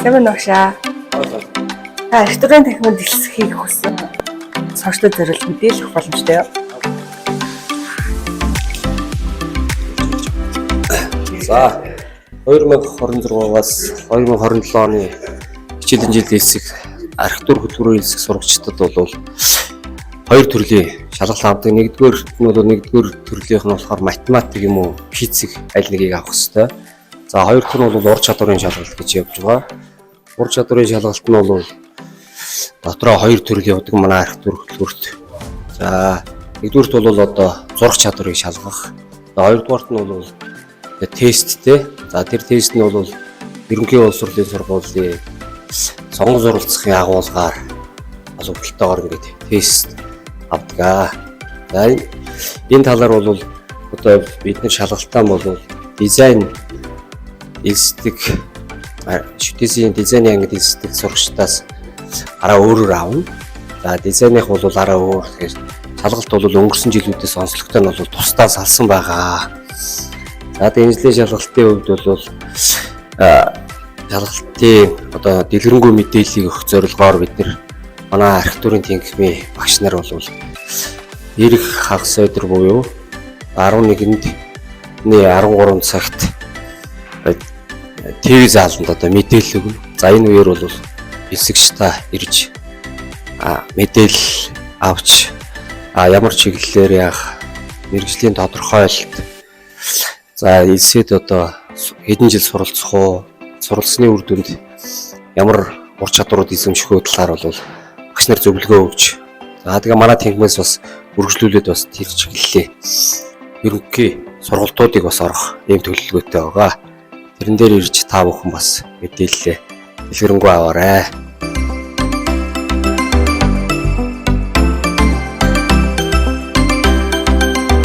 Сайн уушаа. Ресторан техникийн дэлгэцийг хүссэн. Сонсогчдод зориулж мэдээлэх боломжтой юу? За 2026-аас 2027 оны хичээлийн жил хэлсэх архитектур хөтөлбөрийн хэлсэх сурагчдад бол хоёр төрлийн шалгалт авдаг. Нэгдүгээр нь бол нэгдүгээр төрлийнх нь болохоор математик юм уу, физик аль нэгийг авах хэрэгтэй. За хоёр дахь нь бол ур чадварын шалгалт гэж явж байгаа. Ур чадварын шалгалт нь бол дотроо хоёр төрлийн явдаг манай архитектур хөтөлбөрт. За нэгдүгээрт бол одоо зурх чадварыг шалгах. За хоёрдугаарт нь бол тесттэй. За тэр тест нь бол ерөнхий улс хурлын сургуулийн сонгон суралцахын агуулгаар олонхтойгоор ингээд тест авдаг. За энэ талаар бол одоо бид нар шалгалтаа бол дизайн элсдэг дизайны ангид элсдэг сурагчдаас араа өөрөөр авна. За дизайных бол араа өөр. Тэгэхээр шалгалт бол өнгөрсөн жилүүдээс онцлогтой нь бол тусдаа салсан байгаа. За дэнжлэн шалгалтын хувьд бол шалгалтын одоо дэлгэрэнгүй мэдээллийг өгөх зорилгоор бид нар манай архитектурын тэнхимийн багш нар бол ирэх хагас өдөр буюу 11-нд 13 цагт ТV зааланд одоо мэдээлэл өгнө. За энэ үеэр бол хэсэгчдаа ирж мэдээлэл авч ямар чиглэлээр яах, мэргэжлийн тодорхойлолт. За элсэд одоо хэдэн жил суралцах уу, суралцсны үр дүнд ямар ур чадварууд эзэмших үү талаар бол багш нар зөвлөгөө өгч. За тэгээ манай тэнхимээс бас үргэлжлүүлээд бас тэр чиглэлийн ерөнхий сургалтуудыг бас орох ийм төлөвлөгөөтэй байгаа. Тэрэн дээр ирж та бүхэн бас мэдээлэлээ дэлгэрэнгүй аваарай.